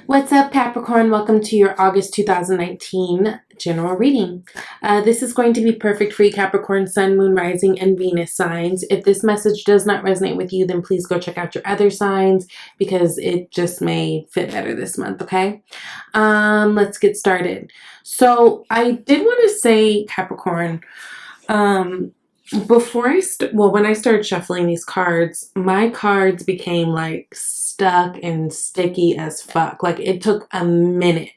What's up, Capricorn? Welcome to your August 2019 general reading. This is going to be perfect for you, Capricorn, Sun, Moon, Rising, and Venus signs. If this message does not resonate with you, then please go check out your other signs because it just may fit better this month, okay? Let's get started. So I did want to say, Capricorn, when I started shuffling these cards, my cards became like stuck and sticky as fuck. Like it took a minute,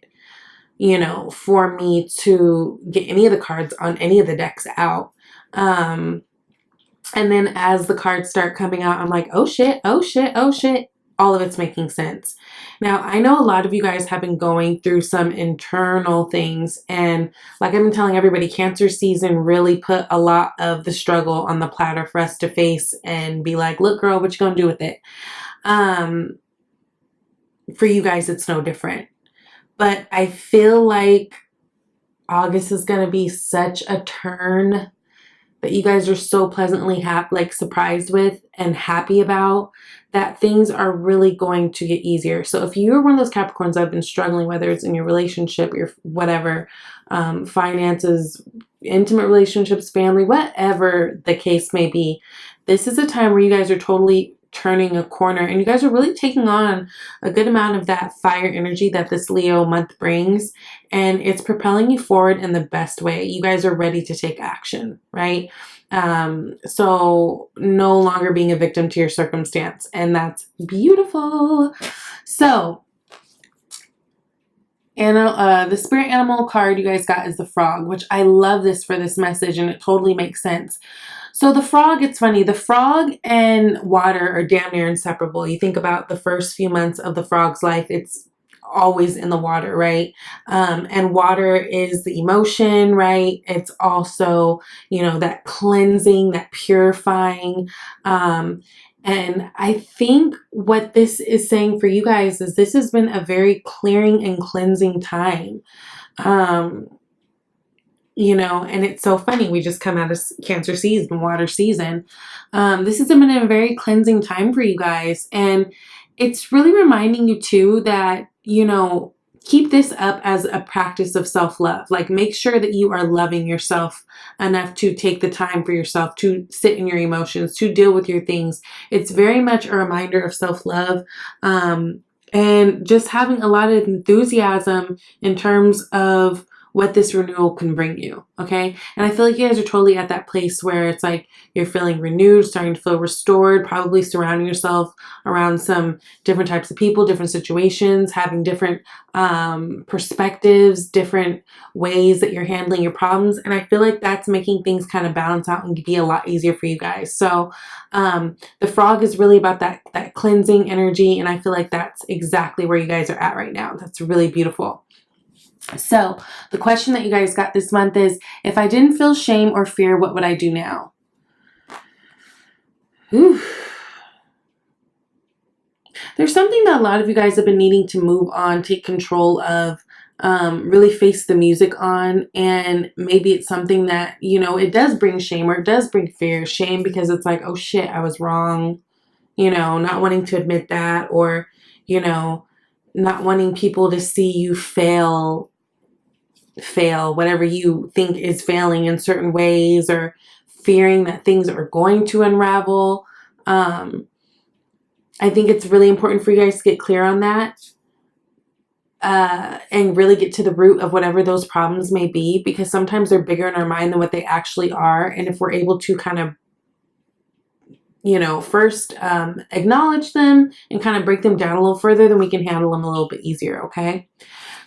for me to get any of the cards on any of the decks out. And then as the cards start coming out, I'm like, oh shit, oh shit, oh shit. All of it's making sense. Now, I know a lot of you guys have been going through some internal things. And like I've been telling everybody, Cancer season really put a lot of the struggle on the platter for us to face and be like, look, girl, what you gonna do with it? For you guys, it's no different. But I feel like August is going to be such a turn that you guys are so pleasantly surprised with and happy about, that things are really going to get easier. So if you're one of those Capricorns that have been struggling, whether it's in your relationship, your whatever, finances, intimate relationships, family, whatever the case may be, this is a time where you guys are totally turning a corner and you guys are really taking on a good amount of that fire energy that this Leo month brings, and it's propelling you forward in the best way. You guys are ready to take action, right? So no longer being a victim to your circumstance, and that's beautiful. So the spirit animal card you guys got is the frog, which I love this for this message, and it totally makes sense. So the frog, it's funny, the frog and water are damn near inseparable. You think about the first few months of the frog's life, it's always in the water, right? And water is the emotion, right? It's also, that cleansing, that purifying. And I think what this is saying for you guys is this has been a very clearing and cleansing time. And it's so funny. We just come out of Cancer season, water season. This has been a very cleansing time for you guys. And it's really reminding you too that, keep this up as a practice of self-love. Like make sure that you are loving yourself enough to take the time for yourself, to sit in your emotions, to deal with your things. It's very much a reminder of self-love. And just having a lot of enthusiasm in terms of what this renewal can bring you, okay? And I feel like you guys are totally at that place where it's like you're feeling renewed, starting to feel restored, probably surrounding yourself around some different types of people, different situations, having different perspectives, different ways that you're handling your problems. And I feel like that's making things kind of balance out and be a lot easier for you guys. So the frog is really about that cleansing energy, and I feel like that's exactly where you guys are at right now. That's really beautiful. So the question that you guys got this month is, if I didn't feel shame or fear, what would I do now? Whew. There's something that a lot of you guys have been needing to move on, take control of, really face the music on. And maybe it's something that, it does bring shame or it does bring fear. Shame because it's like, oh shit, I was wrong. Not wanting to admit that, or, not wanting people to see you fail whatever you think is failing in certain ways, or fearing that things are going to unravel. I think it's really important for you guys to get clear on that, and really get to the root of whatever those problems may be, because sometimes they're bigger in our mind than what they actually are. And if we're able to kind of first acknowledge them and kind of break them down a little further, then we can handle them a little bit easier, okay?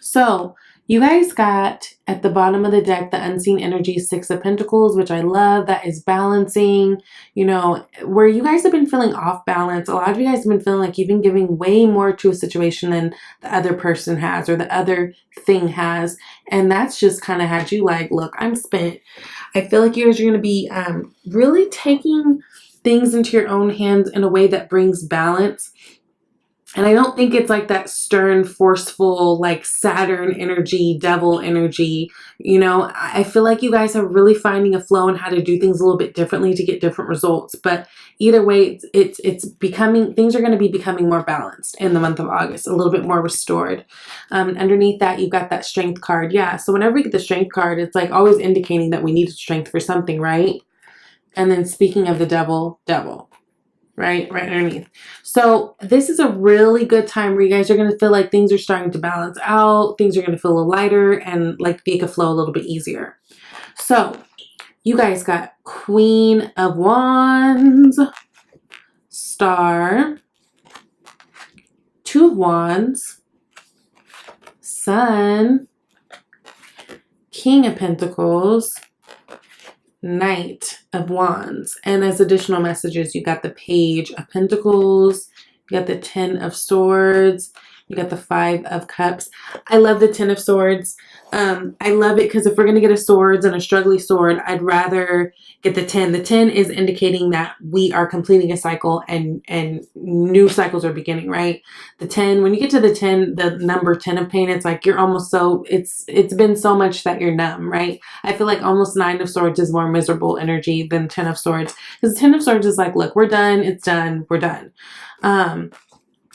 So you guys got at the bottom of the deck the unseen energy, Six of Pentacles, which I love. That is balancing, where you guys have been feeling off balance. A lot of you guys have been feeling like you've been giving way more to a situation than the other person has or the other thing has. And that's just kind of had you like, look, I'm spent. I feel like you guys are going to be really taking things into your own hands in a way that brings balance. And I don't think it's like that stern, forceful, like Saturn energy, devil energy. You know, I feel like you guys are really finding a flow in how to do things a little bit differently to get different results. But either way, it's becoming, things are going to be becoming more balanced in the month of August, a little bit more restored. Underneath that, you've got that strength card. Yeah. So whenever we get the strength card, it's like always indicating that we needed strength for something, right? And then speaking of the devil, right underneath. So this is a really good time where you guys are going to feel like things are starting to balance out. Things are going to feel a little lighter and like they could flow a little bit easier. So you guys got Queen of Wands, Star, Two of Wands, Sun, King of Pentacles, Knight of Wands. And as additional messages, you got the Page of Pentacles, you got the 10 of Swords, you got the 5 of Cups. I love the 10 of Swords. I love it because if we're going to get a swords and a struggly sword, I'd rather get the 10. The 10 is indicating that we are completing a cycle and new cycles are beginning, right? The 10, when you get to the 10, the number 10 of pain, it's like you're almost so, it's been so much that you're numb, right? I feel like almost 9 of Swords is more miserable energy than 10 of Swords, because 10 of Swords is like, look, we're done, it's done, we're done.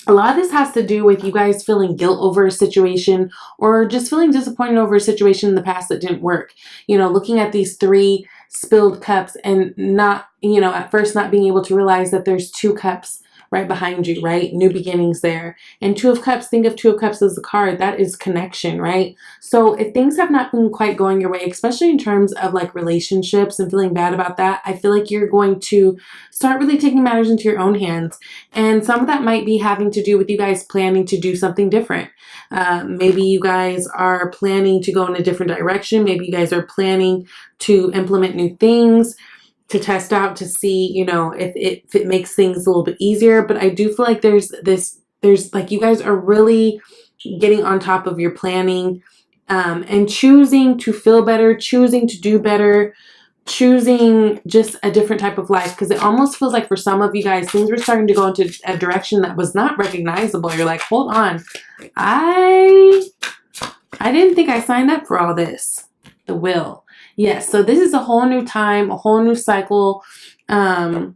A lot of this has to do with you guys feeling guilt over a situation or just feeling disappointed over a situation in the past that didn't work. You know, looking at these 3 spilled cups and not, you know, at first not being able to realize that there's 2 cups right behind you, right? New beginnings there. And 2 of Cups, think of 2 of Cups as the card. That is connection, right? So if things have not been quite going your way, especially in terms of like relationships and feeling bad about that, I feel like you're going to start really taking matters into your own hands. And some of that might be having to do with you guys planning to do something different. Maybe you guys are planning to go in a different direction. Maybe you guys are planning to implement new things, to test out, to see, you know, if it makes things a little bit easier. But I do feel like there's like you guys are really getting on top of your planning, and choosing to feel better, choosing to do better, choosing just a different type of life. Because it almost feels like for some of you guys, things were starting to go into a direction that was not recognizable. You're like, hold on, I didn't think I signed up for all this. The Will. Yes, so this is a whole new time, a whole new cycle. And,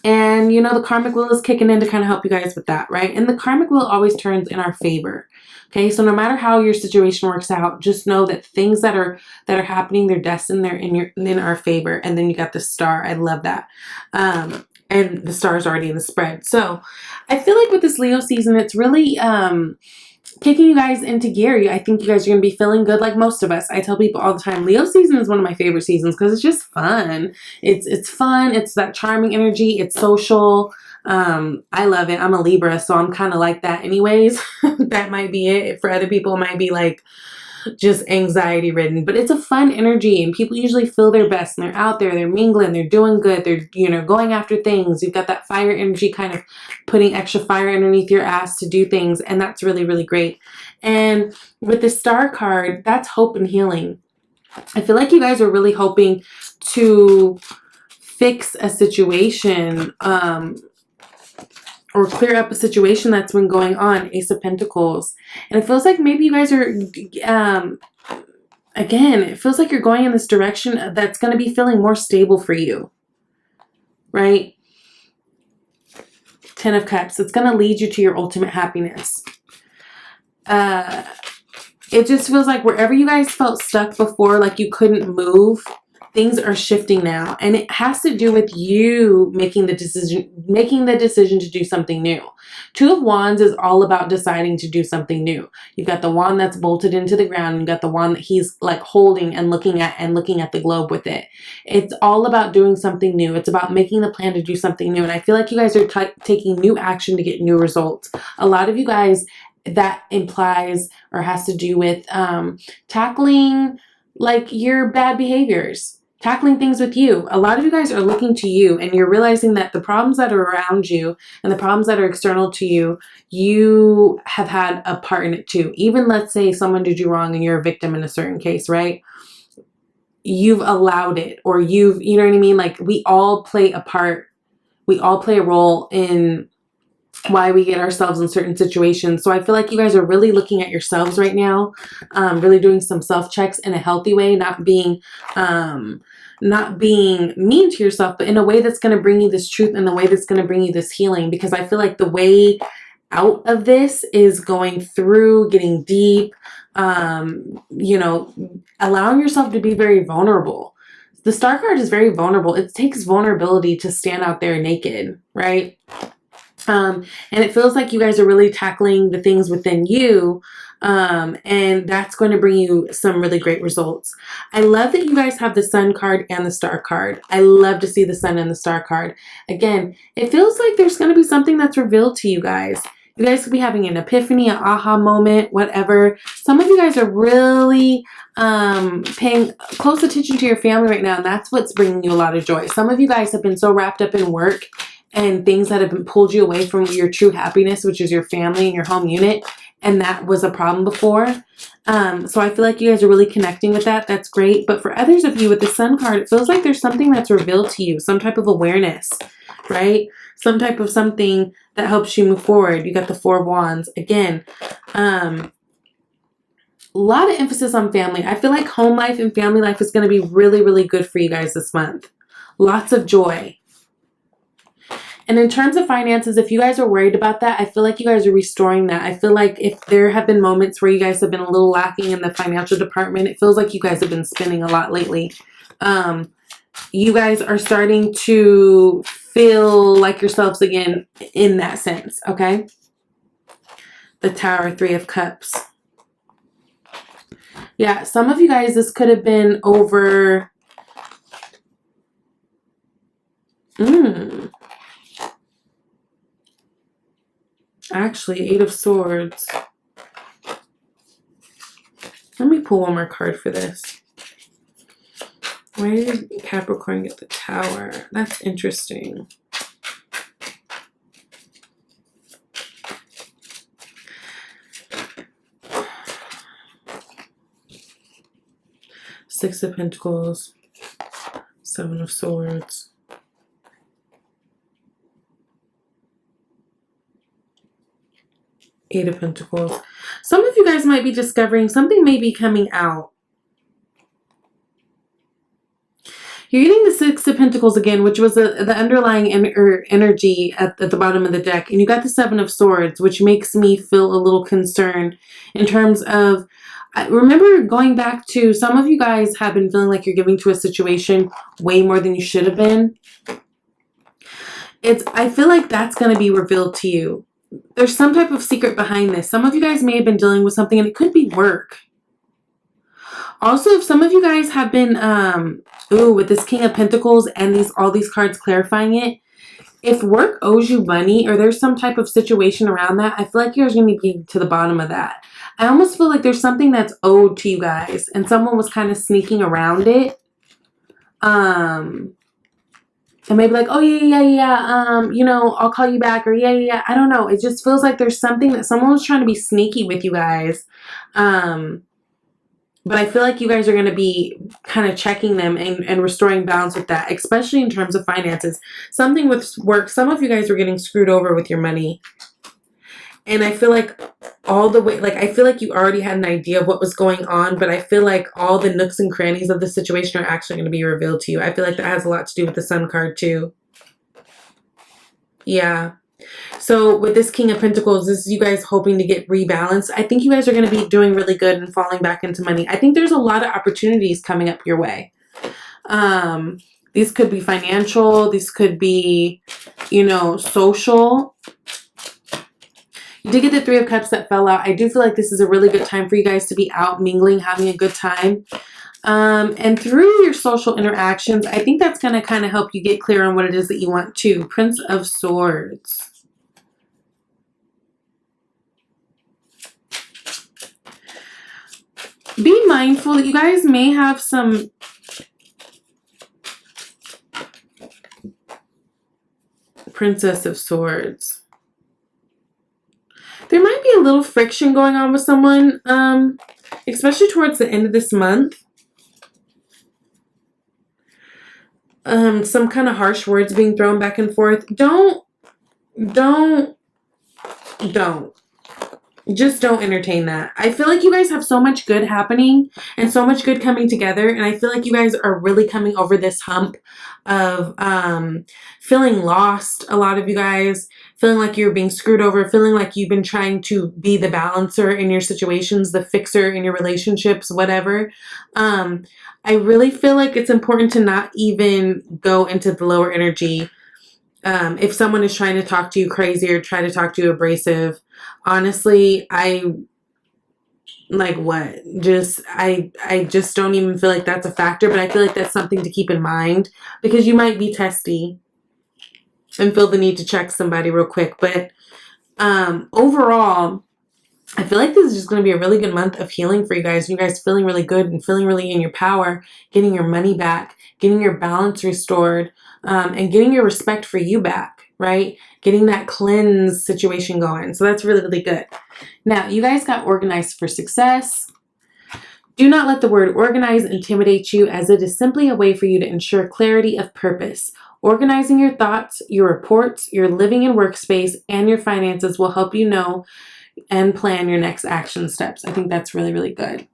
you know, the karmic wheel is kicking in to kind of help you guys with that, right? And the karmic wheel always turns in our favor. Okay, so no matter how your situation works out, just know that things that are happening, they're destined, they're in our favor. And then you got the Star. I love that. And the Star is already in the spread. So I feel like with this Leo season, it's really kicking you guys into gear. I think you guys are going to be feeling good like most of us. I tell people all the time, Leo season is one of my favorite seasons because it's just fun. It's fun. It's that charming energy. It's social. I love it. I'm a Libra, so I'm kind of like that anyways. That might be it. For other people, it might be like just anxiety ridden, but it's a fun energy and people usually feel their best and they're out there, they're mingling, they're doing good, they're, you know, going after things. You've got that fire energy, kind of putting extra fire underneath your ass to do things, and that's really, really great. And with the Star card, that's hope and healing. I feel like you guys are really hoping to fix a situation, or clear up a situation that's been going on. Ace of Pentacles. And it feels like maybe you guys are, again, it feels like you're going in this direction that's going to be feeling more stable for you, right? 10 of Cups. It's going to lead you to your ultimate happiness. It just feels like wherever you guys felt stuck before, like you couldn't move, things are shifting now, and it has to do with you making the decision to do something new. 2 of Wands is all about deciding to do something new. You've got the wand that's bolted into the ground, and you've got the wand that he's like holding and looking at the globe with it. It's all about doing something new. It's about making the plan to do something new, and I feel like you guys are taking new action to get new results. A lot of you guys, that implies or has to do with tackling like your bad behaviors. Tackling things with you. A lot of you guys are looking to you, and you're realizing that the problems that are around you and the problems that are external to you, you have had a part in it too. Even let's say someone did you wrong and you're a victim in a certain case, right? You've allowed it, or you know what I mean? Like we all play a part. We all play a role in why we get ourselves in certain situations. So I feel like you guys are really looking at yourselves right now, really doing some self-checks in a healthy way, not being mean to yourself, but in a way that's going to bring you this truth, and the way that's going to bring you this healing. Because I feel like the way out of this is going through, getting deep, you know, allowing yourself to be very vulnerable. The Star card is very vulnerable. It takes vulnerability to stand out there naked, right? And it feels like you guys are really tackling the things within you, and that's going to bring you some really great results. I love that you guys have the Sun card and the Star card. I love to see the Sun and the Star card. Again, it feels like there's going to be something that's revealed to you guys. You guys could be having an epiphany, an aha moment, whatever. Some of you guys are really paying close attention to your family right now, and that's what's bringing you a lot of joy. Some of you guys have been so wrapped up in work and things that have been pulled you away from your true happiness, which is your family and your home unit, and that was a problem before. So I feel like you guys are really connecting with that. That's great. But for others of you with the Sun card, it feels like there's something that's revealed to you, some type of awareness, right? Some type of something that helps you move forward. You got the Four of Wands. Again, a lot of emphasis on family. I feel like home life and family life is going to be really, really good for you guys this month. Lots of joy. And in terms of finances, if you guys are worried about that, I feel like you guys are restoring that. I feel like if there have been moments where you guys have been a little lacking in the financial department, it feels like you guys have been spending a lot lately. You guys are starting to feel like yourselves again in that sense, okay? The Tower, Three of Cups. Yeah, some of you guys, this could have been over... Actually, Eight of Swords. Let me pull one more card for this. Why did Capricorn get the Tower? That's interesting. Six of Pentacles. Seven of Swords. Eight of Pentacles. Some of you guys might be discovering something may be coming out. You're getting the Six of Pentacles again, which was the underlying energy at the bottom of the deck. And you got the Seven of Swords, which makes me feel a little concerned in terms of, remember going back to, some of you guys have been feeling like you're giving to a situation way more than you should have been. I feel like that's going to be revealed to you. There's some type of secret behind this. Some of you guys may have been dealing with something, and it could be work. Also, if some of you guys have been, with this King of Pentacles and all these cards clarifying it, if work owes you money or there's some type of situation around that, I feel like you're going to be to the bottom of that. I almost feel like there's something that's owed to you guys, and someone was kind of sneaking around it. And maybe like, oh, yeah, you know, I'll call you back, or yeah. I don't know. It just feels like there's something that someone was trying to be sneaky with you guys. But I feel like you guys are going to be kind of checking them and restoring balance with that, especially in terms of finances. Something with work. Some of you guys were getting screwed over with your money. And I feel like all the way, like, I feel like you already had an idea of what was going on, but I feel like all the nooks and crannies of the situation are actually going to be revealed to you. I feel like that has a lot to do with the Sun card too. Yeah. So with this King of Pentacles, this is you guys hoping to get rebalanced. I think you guys are going to be doing really good and falling back into money. I think there's a lot of opportunities coming up your way. These could be financial. These could be, you know, social. You did get the Three of Cups that fell out. I do feel like this is a really good time for you guys to be out mingling, having a good time. And through your social interactions, I think that's going to kind of help you get clear on what it is that you want too. Prince of Swords. Be mindful that you guys may have some Princess of Swords. There might be a little friction going on with someone, especially towards the end of this month. Some kind of harsh words being thrown back and forth. Don't don't. Just don't entertain that. I feel like you guys have so much good happening and so much good coming together. And I feel like you guys are really coming over this hump of feeling lost. A lot of you guys feeling like you're being screwed over, feeling like you've been trying to be the balancer in your situations, the fixer in your relationships, whatever. I really feel like it's important to not even go into the lower energy. If someone is trying to talk to you crazy or try to talk to you abrasive, honestly, I like what? I just don't even feel like that's a factor, but I feel like that's something to keep in mind because you might be testy and feel the need to check somebody real quick. But overall, I feel like this is just going to be a really good month of healing for you guys. You guys feeling really good and feeling really in your power, getting your money back, getting your balance restored, and getting your respect for you back, right? Getting that cleanse situation going. So that's really, really good. Now, you guys got organized for success. Do not let the word organize intimidate you, as it is simply a way for you to ensure clarity of purpose. Organizing your thoughts, your reports, your living and workspace, and your finances will help you know and plan your next action steps. I think that's really, really good.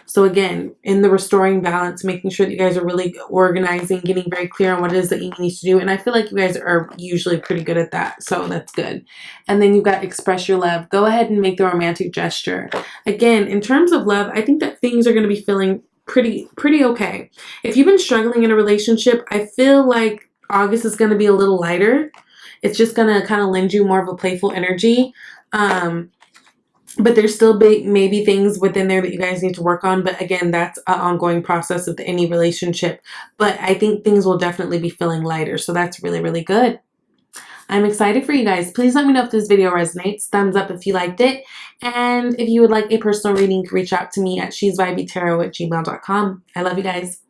So again, in the restoring balance, making sure that you guys are really organizing, getting very clear on what it is that you need to do. And I feel like you guys are usually pretty good at that. So that's good. And then you've got express your love. Go ahead and make the romantic gesture. Again, in terms of love, I think that things are going to be feeling pretty okay. If you've been struggling in a relationship, I feel like August is going to be a little lighter. It's just going to kind of lend you more of a playful energy. But there's still maybe things within there that you guys need to work on. But again, that's an ongoing process with any relationship. But I think things will definitely be feeling lighter. So that's really, really good. I'm excited for you guys. Please let me know if this video resonates. Thumbs up if you liked it. And if you would like a personal reading, reach out to me at shesvibeytarot@gmail.com. I love you guys.